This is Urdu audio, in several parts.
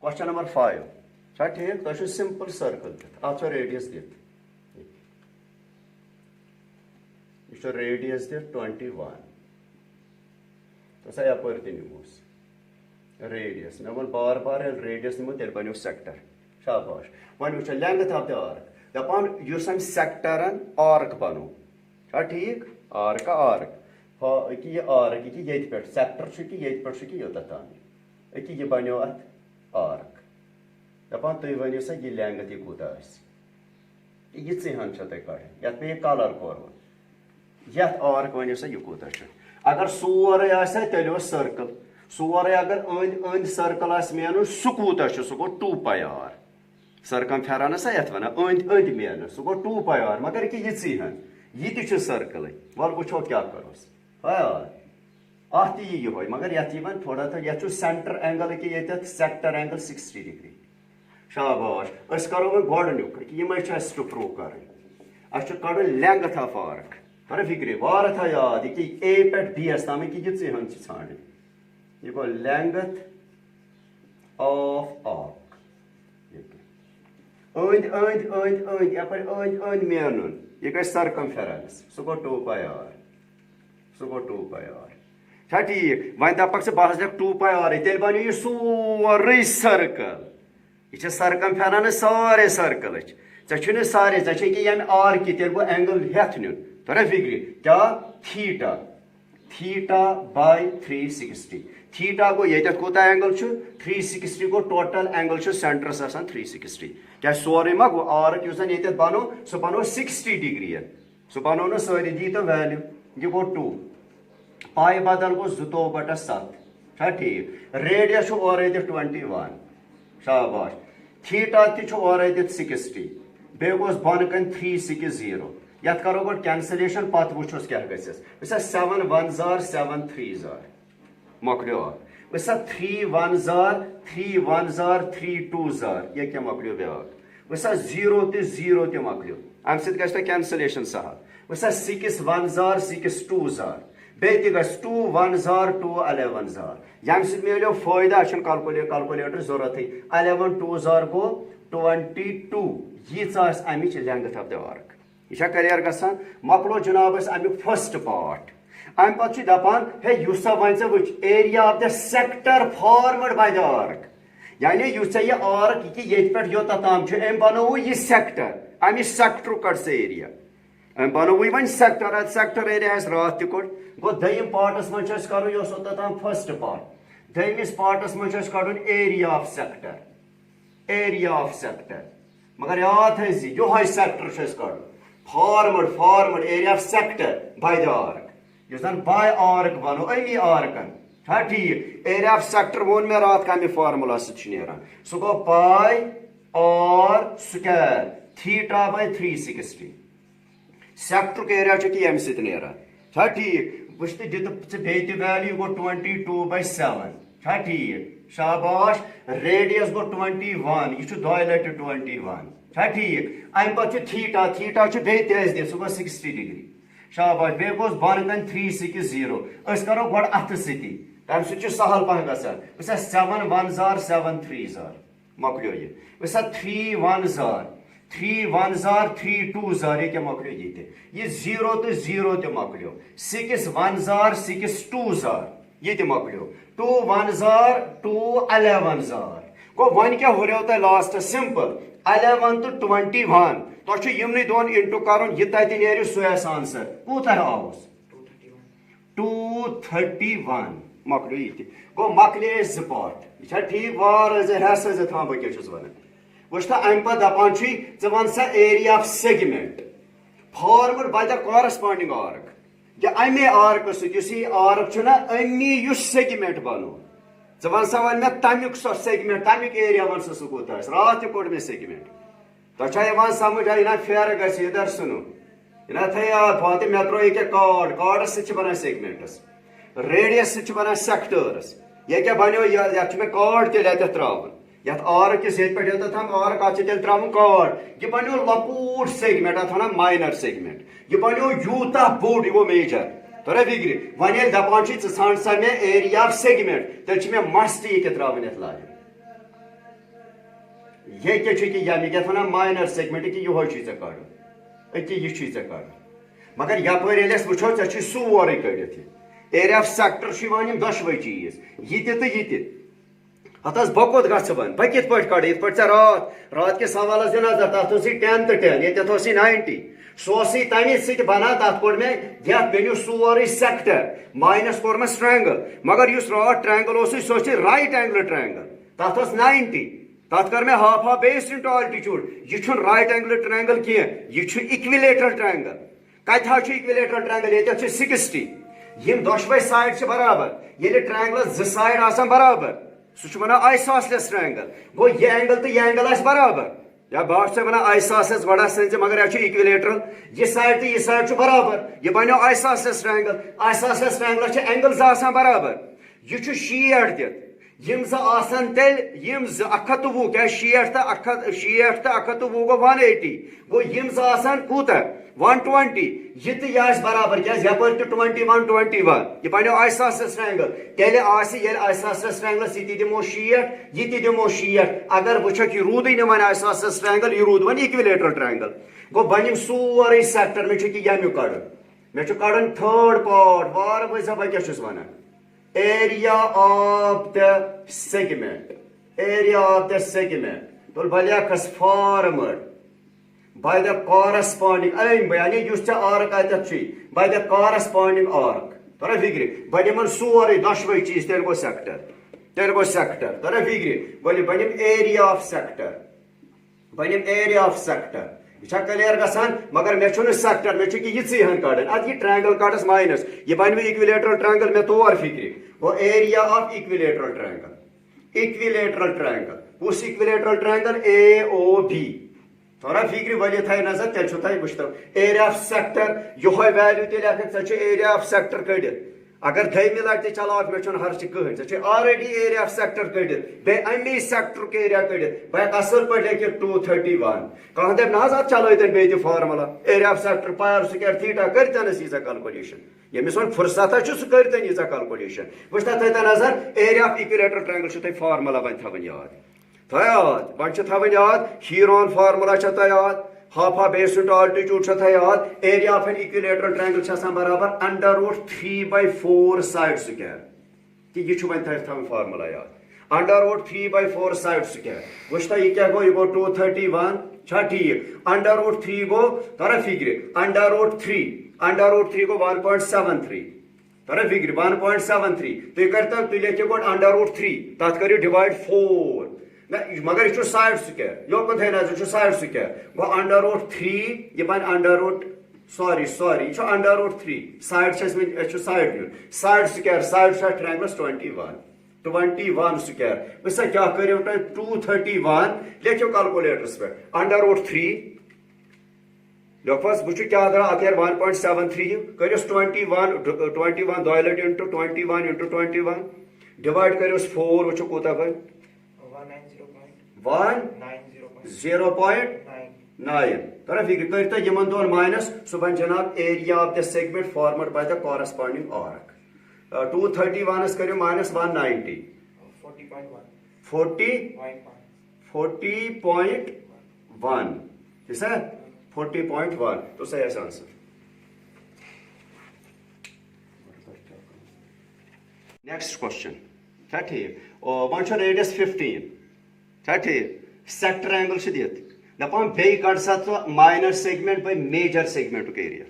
Question number 5. چھا ٹھیک تۄہہِ چھُ simple circle دِتھ اَتھ چھُ radius دِتھ یہِ چھُ radius دِتھ 21 تۄہہِ یپٲرۍ تہِ نِموس radius مےٚ ووٚن بار بار ییٚلہِ radius نِمو تیٚلہِ بنیو sector شاباش وۄنۍ وٕچھو length of the arc دپان یُس أمۍ سیکٹرن آرک بنو چھا ٹھیک آرک آرک أکہِ یہِ آرک یہِ کہِ ییٚتہِ پٮ۪ٹھ سیکٹر چھُ کہِ ییٚتہِ پٮ۪ٹھ چھُ کہِ یوٚتتھ تام أکہِ یہِ بنیو اتھ آرک دپان تُہۍ ؤنِو سا یہِ لینٛگتھ یہِ کوٗتاہ آسہِ یِژٕے ہن چھو تۄہہِ کڑٕنۍ یتھ مےٚ یہِ کلر کوٚرمُت یتھ آرک ؤنِو سا یہِ کوٗتاہ چھُ اگر سورُے آسہِ ہا تیٚلہِ اوس سٔرکل سورُے اگر أنٛدۍ أنٛدۍ سٔرکل آسہِ مینُن سُہ کوٗتاہ چھُ سُہ گوٚو 2 π r سرکم پھیران سا یتھ ونان أنٛدۍ أنٛدۍ مینُن سُہ گوٚو 2 π r مگر یہِ یِژٕے ہن یہِ تہِ چھُ سٔرکلٕے وَلہٕ وٕچھو کیٛاہ کروس اتھ تہِ یی یِہوے مگر یتھ یی وۄنۍ تھوڑا یتھ چھُ سینٹر اینگل کہِ ییٚتٮ۪تھ سیکٹر اینگل 60 ڈگری شاباش أسۍ کرو وۄنۍ گۄڈٕنیُک یِمے چھِ اَسہِ پرٛوٗو کرٕنۍ اَسہِ چھُ کڑُن لینٛگتھ آف آرک تھوڑا فکرِ وارٕ تھاو یاد یہِ کہِ اے پٮ۪ٹھ بی یس تام کہِ یِژٕے ہن چھِ ژھانڈٕنۍ یہِ گوٚو لینٛگتھ آف آرک أنٛدۍ أنٛدۍ أنٛدۍ أنٛدۍ یپٲرۍ أنٛدۍ أنٛدۍ مینُن یہِ گژھِ سرکمفیرنس سُہ گوٚو 2 π r سُہ گوٚو 2 π r چھا ٹھیک وۄنۍ دپکھ ژٕ بہٕ حظ دِکھ 2 π r تیٚلہِ بنیو یہِ سورُے سرکل یہِ چھِ سرکمفیرنس سارے سرکلٕچ ژےٚ چھُنہٕ سارے ژےٚ چھے کہِ ییٚمہِ آرکہِ تیٚلہِ گوٚو اینگل ہٮ۪تھ نیُن تۄرا فکرِ کیٛاہ تھیٖٹا تھیٖٹا باے 360 تھیٖٹا گوٚو ییٚتٮ۪تھ کوٗتاہ اینگل چھُ 360 گوٚو ٹوٹل اینگل چھُ سینٹرس آسان 360 کیٛازِ سورُے ما گوٚو آرک یُس زن ییٚتٮ۪تھ بنو سُہ بنو 60 ڈگری سُہ بنو نہٕ سٲری دی تو ویلیو یہِ گوٚو 2 پاے بدل گوٚو 2/7 چھا ٹھیک ریڈیس چھُ اورے دِتھ 21 شاباش تھیٖٹا تہِ چھُ اورے دِتھ 60 بیٚیہِ گوٚژھ بۄنہٕ کَنہِ 360 یتھ کرو گۄڈٕ کینسلیشن پتہٕ وٕچھوس کیٛاہ گژھٮ۪س وٕچھ سا 7 1 زار 7 3 زار مۄکلیو اکھ وٕچھ سا 3 1 زار 3 1 زار 3 2 زار یہِ کیٛاہ مۄکلیو بیٛاکھ وٕچھ سا 0 تہِ 0 تہِ مۄکلیو امہِ سۭتۍ گژھِ تۄہہِ کینسلیشن سہل وٕچھ سا 6 1 زار 6 2 زار بیٚیہِ تہِ گژھِ 2 1 زار 2 11 زار ییٚمہِ سۭتۍ میلیو فٲیدٕ اَسہِ چھُنہٕ کلکُلیٹر ضروٗرتھٕے 11 2 زار گوٚو 22 ییٖژاہ آسہِ امِچ لینٛگتھ آف دِ آرک یہِ چھا کلیر گژھان مۄکلو جناب أسۍ امیُک فٔسٹ پارٹ امہِ پتہٕ چھُ دپان ہے یُس سا وۄنۍ ژےٚ وٕچھ area of the sector formed by the arc یعنی یُس ژےٚ یہِ آرک یہِ کہِ ییٚتہِ پٮ۪ٹھ یوٚتتھ تام چھُ أمۍ بنووُے یہِ سیکٹر امہِ سیکٹرُک کڑ سا ایریا أمۍ بنووُے وۄنۍ سیکٹر اتھ سیکٹر ایریا اَسہِ راتھ تہِ کوٚڑ گوٚو دوٚیِم پارٹس منٛز چھُ اَسہِ کرُن یہِ اوس اوٚتتھ تام فٔسٹ پارٹ دوٚیمِس پارٹس منٛز چھُ اَسہِ کڑُن area of sector area of sector مگر یاد تھٲے زِ یِہوے سیکٹر چھُ اَسہِ کڑُن formed area of sector by the arc یُس زن باے آرک بنو أمی آرکن چھا ٹھیک ایریا آف سیکٹر ووٚن مےٚ راتھ کمہِ فارمولا سۭتۍ چھُ نیران سُہ گوٚو پاے آر سُکیر تھیٖٹا باے 360 سیکٹرُک ایریا چھُ کہِ ییٚمہِ سۭتۍ نیران چھا ٹھیک وٕچھ تہٕ دِتُکھ ژٕ بیٚیہِ تہِ ویلیو گوٚو 22/7 چھا ٹھیک شاباش ریڈیس گوٚو 21 یہِ چھُ 2 لٹہِ 21 چھا ٹھیک امہِ پتہٕ چھُ تھیٖٹا تھیٖٹا چھُ بیٚیہِ تہِ اَسہِ دِتھ سُہ گوٚو 60 ڈگری شاباش بیٚیہِ گوٚژھ بۄنہٕ کَنہِ 360 أسۍ کرو گۄڈٕ اَتھٕ سۭتی تمہِ سۭتۍ چھُ سہل پہن گژھان وٕچھ سا 7 1 زار 7 3 زار مۄکلیو یہِ وٕچھ سا 3 1 زار 3 1 زار 3 2 زار یہِ کیٛاہ مۄکلیو ییٚتہِ یہِ 0 تہٕ 0 تہِ مۄکلیو 6 1 زار 6 2 زار یہِ تہِ مۄکلیو 2 1 زار 2 11 زار گوٚو وۄنۍ کیٛاہ ہُریو تۄہہِ لاسٹس سمپل 11 تہٕ 21 تۄہہِ چھُ یِمنٕے دۄن اِنٹوٗ کرُن یہِ تتہِ نیرِ سُے آسہِ آنسر کوٗتاہ آوُس 231 مۄکلیو یہِ تہِ گوٚو مۄکلے أسۍ 2 پارٹ یہِ چھا ٹھیک وارٕ ٲسۍ ہٮ۪س ٲسۍ تھاوان بہٕ کیٛاہ چھُس ونان وٕچھ تہٕ امہِ پتہٕ دپان چھُے ژٕ ون سا area of segment formed by the corresponding arc کہِ امے آرکہٕ سۭتۍ یُس یہِ آرک چھُنہ امی یُس سیگمنٹ بنو ژٕ ون سا وۄنۍ مےٚ تمیُک سۄ سیگمنٹ تمیُک ایریا ون سا سُہ کوٗتاہ آسہِ راتھ تہِ کوٚڑ مےٚ سیگمنٹ تۄہہِ چھا یِوان سمجھ یہِ نا پھیرٕ گژھِ اِدھر سُنو یہِ نا تھٲے یاد فاتہِ مےٚ ترٛوو ییٚکیٛاہ کاڈس سۭتۍ چھِ بنان سیگمنٹس ریڈیس سۭتۍ چھِ بنان سیکٹٲرس یہِ کیٛاہ بنیو یتھ چھُ مےٚ کاڈ تیٚلہِ اتٮ۪تھ تراوُن یتھ آرک کِس ییٚتہِ پٮ۪ٹھ یوٚتتھ تام آرک اتھ چھِ تیٚلہِ تراوُن کاڈ یہِ بنیو لۄکوٗٹ سیگمنٹ اتھ ونان ماینر سیگمنٹ یہِ بنیو یوٗتاہ بوٚڑ یہِ گوٚو میجر تۄرا فکرِ وۄنۍ ییٚلہِ دپان چھُے ژٕ ژھانڈ سا مےٚ ایریا آف سیگمنٹ تیٚلہِ چھِ مےٚ مس تہِ ییٚکیٛاہ تراوٕنۍ یتھ لاین یہ کیا چھ کہ یعنی کیا تھا مائنر سیگمنٹ کہ یہ چھ ژے کڑن اتی یہ چھ ژے کڑن مگر یپر ییٚلہِ أسۍ وٕچھو ژےٚ چھُے سورُے کٔڑِتھ یہِ ایریا آف سیکٹر چھُ یِوان یِم دۄشوے چیٖز یہِ تہِ تہٕ یہِ تہِ اتھ ٲس بہٕ کوٚت گژھٕ وۄنۍ بہٕ کِتھ پٲٹھۍ کڑٕ یِتھ پٲٹھۍ ژےٚ رات کِس سوالس دِ نظر تتھ اوسُے 10 تہٕ 10 ییٚتٮ۪تھ اوسُے 90 سُہ اوسُے تمہِ سۭتۍ بنان تتھ کوٚر مےٚ یتھ مےٚ نیوٗ سورُے سیکٹر ماینس کوٚر مےٚ ٹرٛینگل مگر یُس رات ٹرٛینگل اوسُے سُہ اوسُے رایٹ اینگلہٕ ٹرٛینگل تتھ اوس 90 تتھ کٔر مےٚ ہاف ہاف بیس انٹو آلٹِچوٗڈ یہِ چھُنہٕ رایٹ اینگلہٕ ٹرٛینگل کینٛہہ یہِ چھُ اِکوِلیٹرل ٹرٛینگل کتہِ حظ چھُ اِکوِلیٹرل ٹرٛینگل ییٚتٮ۪تھ چھُ 60 یم دۄشوے سایڈ چھِ برابر ییٚلہِ ٹرٛینگلس زٕ سایڈ آسان برابر سُہ چھُ ونان آیسوسیلس ٹرٛینگل گوٚو یہِ اینگل تہٕ یہِ اینگل آسہِ برابر یا بہٕ چھُسے ونان آیسوسیلس گۄڈٕ آسہِ مگر یہِ چھُ اِکوِلیٹرل یہِ سایڈ تہٕ یہِ سایڈ چھُ برابر یہِ بنیو آیسوسیلس ٹرٛینگل آیسوسیلس ٹرٛینگلس چھِ اینگل زٕ آسان برابر یہِ چھُ شیٹ تہِ یم زٕ آسان تیٚلہِ یم زٕ 120 کیٛازِ شیٹھ تہٕ 120 گوٚو 180 گوٚو یم زٕ آسان کوٗتاہ 120 یہ تہِ یہِ آسہِ برابر کیٛازِ یپٲرۍ تہِ 21 21 یہِ بنیو آیسوسیلس ٹرٛینگل تیٚلہِ آسہِ ییٚلہِ آیسوسیلس ٹرٛینگلس یہِ تہِ دِمو شیٹھ یہِ تہِ دِمو شیٹھ اگر وٕچھکھ یہِ روٗدٕے نہٕ وۄنۍ آیسوسیلس ٹرٛینگل یہِ روٗد وۄنۍ اِکوِلیٹرل ٹرٛینگل گوٚو بنیِم سورُے سیکٹر مےٚ چھُ کہِ ییٚمیُک کڑُن مےٚ چھُ کڑُن تھٲرڈ پارٹ وارٕ بوٗزۍزیو بہٕ کیٛاہ چھُس ونان area of the segment area of the segment تُل بہٕ لیکھس فارمڈ by the corresponding یعنی یُس ژےٚ آرک اتٮ۪تھ چھُے by the corresponding arc ترا فکرِ بہٕ دِمن سورُے دۄشوے چیٖز تیٚلہِ گوٚو سیکٹر ترا فکرِ ؤلِو بہٕ نِم ایریا آف سیکٹر یہ چھا کلیر گژھان مگر مےٚ چھُنہٕ سیکٹر مےٚ چھُ کہِ یِژٕے ہن کڑٕنۍ ادٕ یہِ ٹرٛینگل کڑس ماینس یہِ بنہِ مےٚ اِکوِلیٹرل ٹرٛینگل مےٚ تور فکرِ گوٚو ایریا آف اِکوِلیٹرل ٹرٛینگل کُس اِکوِلیٹرل ٹرٛینگل AOB تھوڑا فکر ؤلِو تھٲیِو نظر تیٚلہِ چھُو تۄہہِ وٕچھتو ایریا آف سیکٹر یِہوے ویلیوٗ تہِ لیکھکھ ژےٚ چھُ ایریا آف سیکٹر کٔڑِتھ اگر دٔیمہِ لٹہِ تہِ چلاوکھ مےٚ چھُنہٕ ہرچہِ کٕہٕنۍ ژےٚ چھُے آلریڈی ایریا آف سیکٹر کٔڑِتھ بیٚیہِ امی سیکٹرُک ایریا کٔڑِتھ بہٕ ہٮ۪کہٕ اصٕل پٲٹھۍ لیکھِتھ 231 کانٛہہ دپہِ نہ حظ اتھ چلٲیتن بیٚیہِ تہِ formula area of sector پایر square تھیٖٹا کٔرتنس ییٖژاہ کلکولیشن ییٚمِس وۄنۍ فُرصتھا چھُ سُہ کٔرتن ییٖژاہ کلکولیشن وٕچھتا تھٲیتو نظر ایریا آف اِکوِلیٹرل ٹرٛینگل چھُو تۄہہِ فارمولا وۄنۍ تھاوٕنۍ یاد وۄنۍ چھِ تھاوٕنۍ یاد ہیٖرون فارمولا چھےٚ تۄہہِ یاد ہاف ہاف بیس انٹو آلٹِچوٗڈ چھےٚ تۄہہِ یاد ایریا آف این اِکوِلیٹرل ٹرٛینگل چھِ آسان برابر √3/4 سایڈ سکویر تہِ یہِ چھُ وۄنۍ تھاوٕنۍ فارمولا یاد √3/4 سایڈ سکویر وٕچھتا یہِ کیٛاہ گوٚو یہِ گوٚو 231 چھا ٹھیٖک √3 گوٚو ترا فکرِ √3 گوٚو 1.73 ترا فکرِ 1.73 تُہۍ کٔرتو تُہۍ لیکھِو گۄڈٕ √3 تتھ کٔرِو ڈِوایڈ 4 مگر یہ سایڈ سکویر یوکن تھٲیِو نظر یہ سایڈ سکویر گوٚو √3 یہ بنہِ سوری یہ چھُ √3 سایڈ چھِ اَسہِ چھُ سایڈ نیُن سایڈ سکویر سایڈ چھُ اتھ ٹرٛینگلس 21 سکویر وٕچھ سا کیٛاہ کٔرِو تُہۍ 231 لیکھِو کلکولیٹرس پٮ۪ٹھ √3 لیوٚکھُس بہٕ چھُ کیٛاہ درٛاو اتھ ییٚلہِ 1.73 کٔرِوس 21 دۄیہِ لٹہِ انٹو 21 انٹو 21 ڈِوایڈ کٔرِوس 4 وٕچھو کوٗتاہ بنہِ 190.9 ترا فکر کٔرِو تُہۍ یِمن دۄن ماینس سُہ بنہِ جناب area of the segment formed by the corresponding arc 231 کٔرِو ماینس 190 40.1 ٹھیک سا 40.1 تو صحیح ہے آنسر نیکسٹ کوسچن چھا ٹھیک وۄنۍ چھُ ریڈیس 15 چھا ٹھیک سیکٹر اینگل چھُ دِتھ دپان بیٚیہِ کڑ سا ژٕ ماینر سیگمنٹ بے میجر سیگمنٹُک ایریا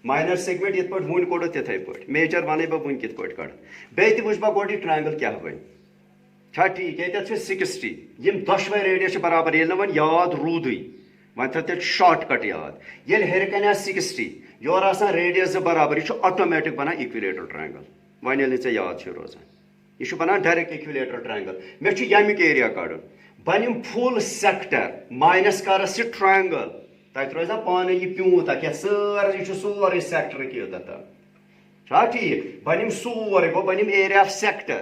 ماینر سیگمنٹ یِتھ پٲٹھۍ وُنۍ کوٚڑُتھ تِتھے پٲٹھۍ میجر وَنَے بہٕ وُنۍ کِتھ پٲٹھۍ کڑٕ بیٚیہِ تہِ وٕچھ بہٕ گۄڈٕ یہِ ٹرٛینگل کیٛاہ بنہِ چھا ٹھیٖک ییٚتٮ۪تھ چھِ 60 یِم دۄشوے ریڈیس چھِ برابر ییٚلہِ نہٕ وۄنۍ یاد روٗدٕے وۄنۍ تھٲو تیٚلہِ شاٹ کٹ یاد ییٚلہِ ہیٚرِ کَنہِ آسہِ 60 یورٕ آسان ریڈیس زٕ برابر یہِ چھُ آٹومیٹِک بنان اِکوِلیٹرل ٹرٛینگل وۄنۍ ییٚلہِ نہٕ ژےٚ یاد چھُ روزان یہ بنان ڈائریکٹ اِکوِلیٹرل ٹرٛینگل مےٚ چھُ ییٚمیُک ایریا کڑُن بنِم فُل سیکٹر ماینس کرس یہِ ٹرٛینگل تتہِ روزِ پانے یہِ پیوٗنٛت اکھ یتھ سٲرٕے یہِ چھُ سورُے سیکٹرٕکۍ یوٚتتھ چھا ٹھیٖک بنِم سورُے گوٚو بنِم ایریا آف سیکٹر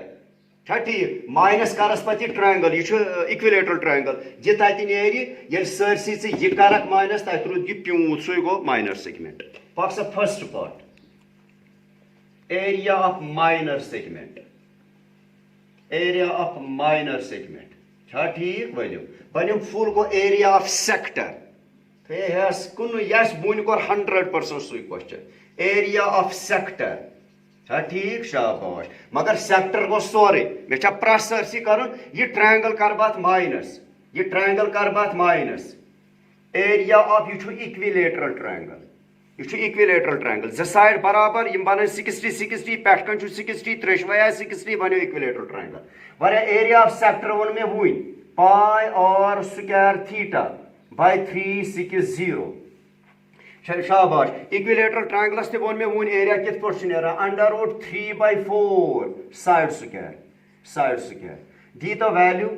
چھا ٹھیٖک ماینس کرس پتہٕ یہِ ٹرٛینگل یہِ چھُ اِکوِلیٹرل ٹرٛینگل یہِ تتہِ نیرِ ییٚلہِ سٲرسٕے ژٕ یہِ کرکھ ماینس تتہِ روٗد یہِ پیوٗنٛت سُے گوٚو ماینر سیگمنٹ پکھ سا first part area of minor segment چھا ٹھیک بنیم فل گو ایریا آف سیکٹر تھس کن یس بون کور 100% سوئی کوشچن ایریا آف سیکٹر چھا ٹھیک شاباش مگر سیکٹر گو سورے مے چھا پریس سرسی کرن یہ ٹرائنگل کر بات مائنس یہ ٹرائنگل کر بات مائنس ایریا آف یہ چھو ایکویلیٹرل ٹرائنگل یہ چھو ایکویلیٹرل ٹرائنگل ز سائڈ برابر یم بنن 60 60 پیٹ کن چھو 60 ترشوے 60 بنو ایکویلیٹرل ٹرائنگل وریا ایریا آف سیکٹر ون میں وین pi R square theta by 360 شاباش ایکویلیٹرل ٹرائنگلس تہ ون میں وین ایریا کت پٹ نیران انڈر روٹ 3/4 سائڈ سکوائر دی تو ویلیو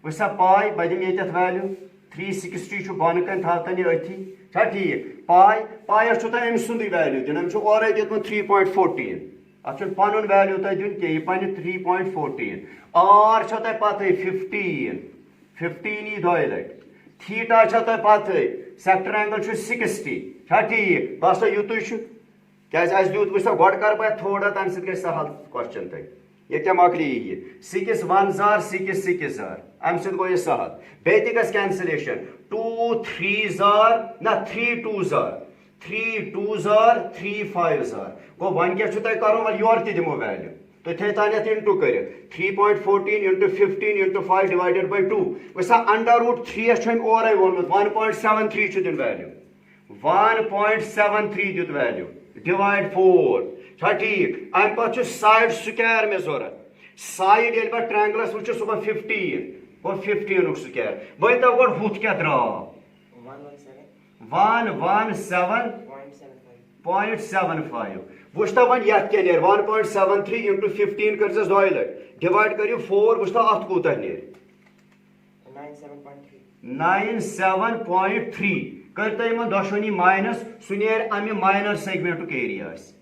وسا پائی بدم یتھ ویلیو 360 چھو بن کن تھاوتن یہ اتھی چھا ٹھیک پائیس چھو تہ ام سندی ویلیو دن ام چھو اور دیتمت 3.14 ات چھن پنن ویلیو تہ دن کی پنہ 3.14 آر چھو تہ پتہ 15 ای دۄیہِ لٹہِ تھیٹا چھو تہ پتہ سیکٹر اینگل چھو 60 چھا ٹھیک بس یوتُے چھُ کیازِ اس دیُت وٕچھ گۄڈٕ کر بہٕ تھوڑا تمہِ سۭتۍ گژھِ سہل کوسچن تۄہہِ یہ مکلی یہ 6 1 زار 6 6 زار ام سۭتۍ گوٚو یہِ سہل بیٚیہِ تہِ گژھِ کینسلیشن 2 3 زار نہ 3 2 زار 3 2 زار 3 5 زار گوٚو وۄنۍ کیٛاہ چھُ تۄہہِ کرُن وۄنۍ یورٕ تہِ دِمو ویلیو تُہۍ تھٲیِو یتھ انٹو کٔرِتھ 3.14 × 15 × 5 ڈِوایڈِڈ باے 2 وٕچھ سا انڈر روٹ 3 چھُ أمۍ اورَے ووٚنمُت 1.73 چھُ دیُن ویلیو 1.73 دیُت ویلیو ڈِوایڈ 4 چھا ٹھیک ام پتہٕ چھُ سایڈ سکوائر مےٚ ضوٚرتھ سایڈ ییٚلہِ بہٕ ٹرٛینگلس وٕچھٕ سُہ گوٚو 15 گوٚو 15 سکوائر وۄنۍ تو گۄڈٕ ہُتھ کیٛاہ درٛاو 117.75 وٕچھ تو وۄنۍ یتھ کیٛاہ نیرِ 1.73 × 15 کٔرزٮ۪س 2 لٹہِ ڈِوایڈ کٔرِو 4 وٕچھ تو اتھ کوٗتاہ نیرِ 97.3 کٔرۍ تو یِمن دۄشوٕنی ماینس سُہ نیرِ امہِ ماینر سیگمنٹُک ایریا آسہِ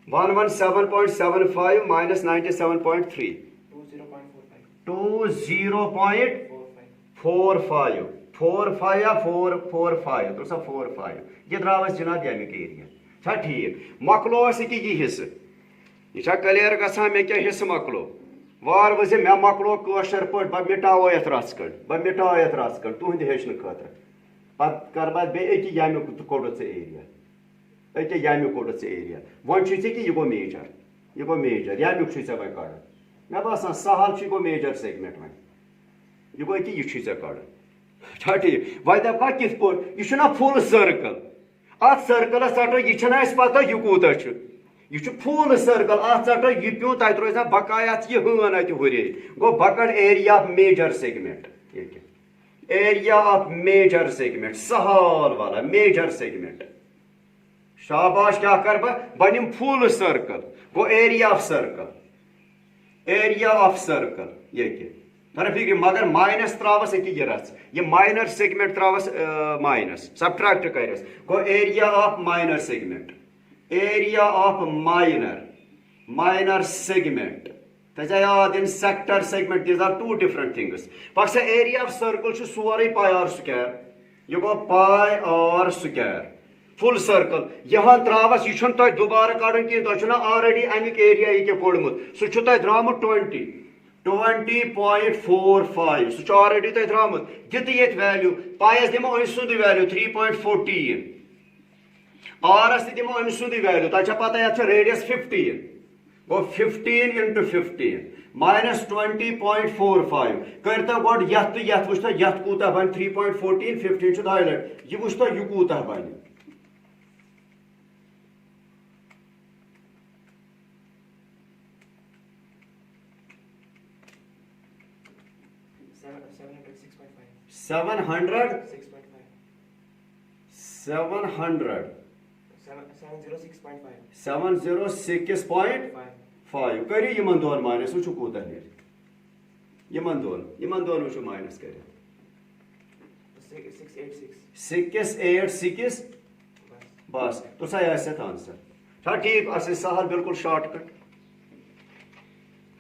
117.75 minus 97.3 20.45 45 یا 445 تو سا 45 یہ درٛاو اَسہِ جناب ییٚمیُک ایریا چھا ٹھیک مۄکلو اَسہِ ییٚکیٛاہ یہِ حصہٕ یہِ چھا کلیئر گژھان مےٚ کیٛاہ حصہٕ مۄکلو وار وٕزِ مےٚ مۄکلو کٲشِر پٲٹھۍ بہٕ مِٹاوو یتھ رژھ کٔڑ تُہنٛدِ ہیٚچھنہٕ خٲطرٕ پتہٕ کر بہٕ بیٚیہِ أکیٛاہ ییٚمیُک تہٕ کوٚڑُتھ ژےٚ ایریا أکیٛاہ ییٚمیُک کوٚڑُتھ ژےٚ ایریا وۄنۍ چھُے ژےٚ کہِ یہِ گوٚو میجر ییٚمیُک چھُے ژےٚ وۄنۍ کڑُن مےٚ باسان سہل چھُ یہِ گوٚو میجر سیگمنٹ وۄنۍ یہِ گوٚو أکیٛاہ یہِ چھُے ژےٚ کڑُن چھا ٹھیک وۄنۍ دپہٕ بہٕ کِتھ پٲٹھۍ یہِ چھُنہ فُل سٔرکٕل اتھ سٔرکٕلس ژٹو یہِ چھنہ اَسہِ پتہ یہِ کوٗتاہ چھُ یہ فل سرکل ات ژٹو یہ پیو تتہ روز بقایا ات یہ ہن اتہ ہُرے گو بکڑ area of major segment area of major segment سہال والا میجر سیگمنٹ شاباش کیا کر بنم فل سرکل گو ایریا آف سرکل یہ فکر مگر مائنس تراوس یہ رچ یہ مائنر سیگمنٹ تراوس مائنس سبٹریکٹ کرس گو area of minor segment area of minor segment تھا یاد ان sector segment these are two different things پکسا ایریا آف سرکل سورے پائی آر سکوائر یہ گو پائی آر سکوائر فل سرکل یہاں تراوس یہ تہ دوبارہ کڑن کی تہ آلریڈی امیک ایریا یہ کوڑمت سہ درامت 20.45 سہ آلریڈی تہ درامت دت یہ ویلیو پائیس دمو ام سند ویلیو 3.14 آرس تہ دمو ام سند ویلیو تہ پتہ یہ ریڈیس 15 گو 15 × 15 minus 20.45 کرتا گوڈ یت یت وچھتا یت کوتا بن 3.14 15 چھ 2 لٹ یہ وچھتا یہ کوتا بن seven zero six point five کریو یمن دون مائنس وچھو کوتا نیرِ یمن دون وچھو مائنس کریو 686 بس تو سا آسہِ آنسر چھا ٹھیک آسہِ سہل بالکل شارٹ کٹ